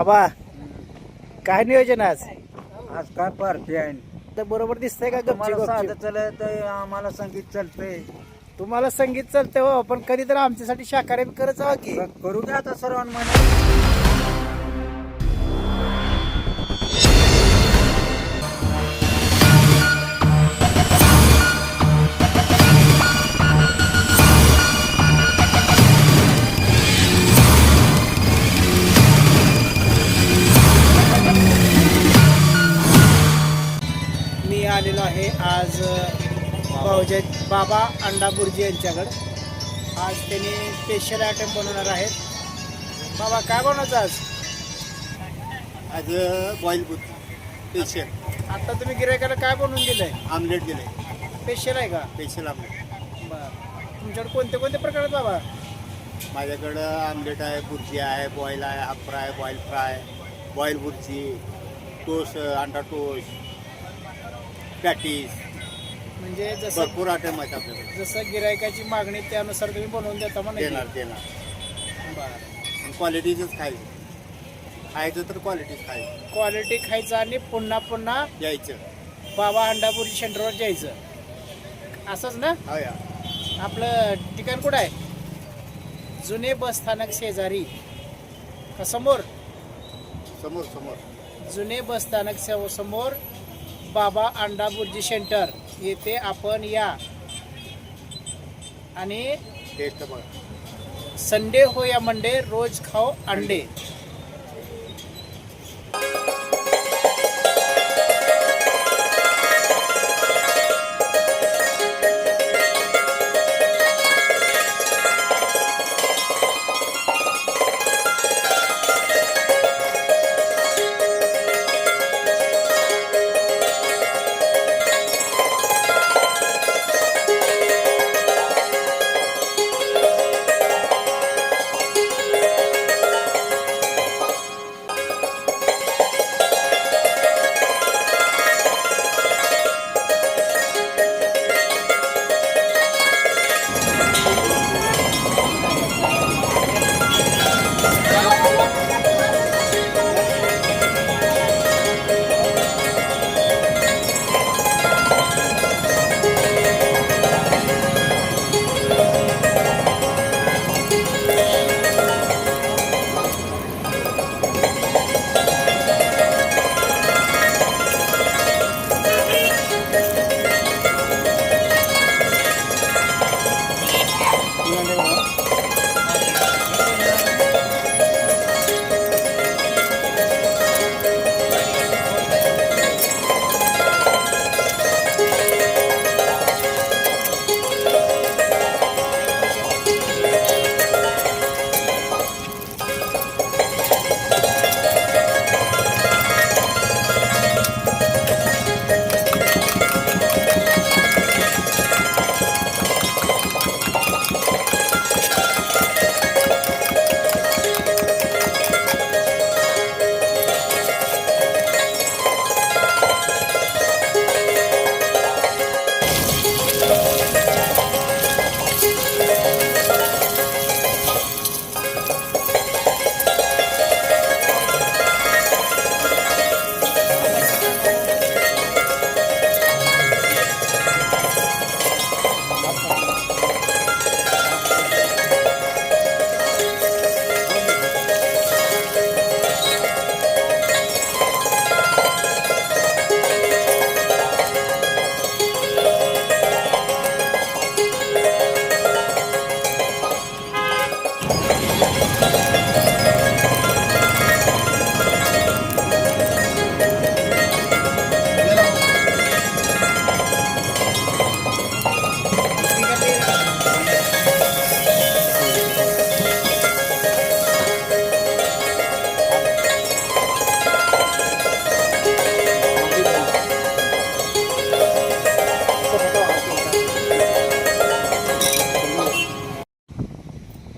बाबा काय नियोजन आज आज काय पार्टी आहे तर बरोबर दिसतंय का गपची तुम्हाला साधं गपची चालत आम्हाला संगीत चालतंय तुम्हाला संगीत चालतंय हो पण कधी तर आमच्यासाठी शाकाहारी करत जावा की करू द्या आता सर्वांना मी आलेलो आहे आज भाऊजे बाबा अंडा बुर्जी यांच्याकडे आज त्यांनी स्पेशल आयटम बनवणार आहेत. बाबा काय बनवायचं आज? आज बॉईल बुद्धी स्पेशल आता तुम्ही गिरायकाला काय बनवून दिलंय? आमलेट दिले स्पेशल आहे का? Special omelette. बरं तुमच्याकडे कोणते कोणते प्रकार आहेत बाबा? माझ्याकडं आमलेट आहे, बुर्जी आहे, बॉईल आहे, half fry, boil fry, boil bhurji, toast, अंडा टोस्ट, पॅटीस, म्हणजे जसं भरपूर आयटम आहेत आपल्याकडे. जसं गिरायकाची मागणी त्यानुसार तुम्ही बनवून देता म्हणा. देणार बरं क्वालिटीचंच खायचं तर क्वालिटीच खायचं क्वालिटी खायचं आणि पुन्हा पुन्हा यायचं. बाबा अंडापुरी सेंटरवर जायचं असंच ना? हो या आपलं ठिकाण कुठं आहे? जुने बस स्थानक शेजारी का समोर? समोर समोर जुने बस स्थानक समोर बाबा अंडा बुर्जी सेंटर येथे आपण या आणि टेस्ट बघा. संडे हो या मंडे रोज खाओ अंडे.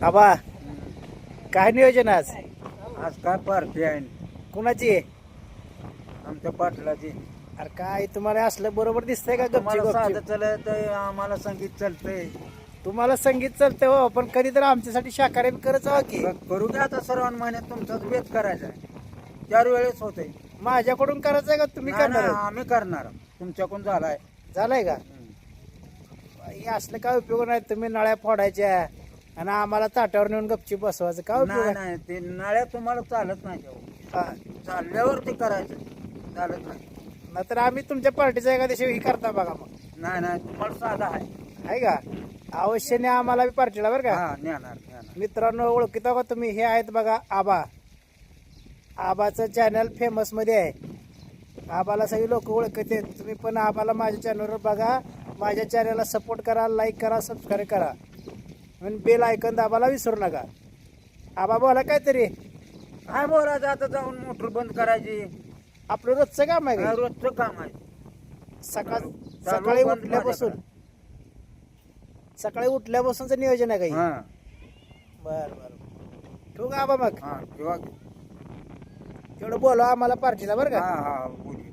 बाबा काय नियोजन आज? आज काय पार्टी आहे कुणाची आहे? आमच्या पाटलाची. अरे काय तुम्हाला असलं बरोबर दिसतंय का गपची तुम्हाला साधं गपची? चालत आम्हाला संगीत चालतंय. तुम्हाला संगीत चालतंय हो पण कधी तर आमच्यासाठी शाकाहारी करत जावा की करू द्या आता सर्वांना महिन्यात तुमचाच वेध करायचा आहे. 4 वेळेस होते. माझ्याकडून करायचंय का तुम्ही करणार आहे? आम्ही करणार, तुमच्याकडून झालाय. झालंय का? हे असलं काय उपयोग नाही, तुम्ही नळ्या फोडायच्या आणि आम्हाला ताटावर नेऊन गपचीप बसवायचं काय उपयोग नाही आहे? नाही, ते नळ्या तुम्हाला चालत नाही तेव्हा. हा. चालल्यावर ते करायचं, चालत नाही. नाहीतर आम्ही तुमच्या पार्टीचा एका दिवशी ही करता बघा मग. नाही नाही, तुम्हाला साधा आहे. आहे का? अवश्य न्या आम्हाला बी पार्टीला बरं का. हा, नेणार नेणार. मित्रांनो, ओळखीता का तुम्ही? हे आहेत बघा आबा. आबाचं चॅनल फेमस मध्ये आहे. आबाला सगळी लोक ओळखत आहेत. तुम्ही पण आबाला माझ्या चॅनलवर बघा, माझ्या चॅनलला सपोर्ट करा, लाईक करा, सबस्क्राईब करा आणि बेल आयकॉन दाबायला विसरू नका. आबा बोला काहीतरी. काय बोलायचं आता, जाऊन मोटर बंद करायची. आपलं रोजचं काम आहे का? रोजचं काम आहे. सकाळी उठल्यापासून उठल्यापासूनचं नियोजन आहे काही? हा बर बर. ठेवू का आबा मग? हा, ठेवा. तेवढं बोला आम्हाला पार्टीला बरं का. हा हा, बोलू.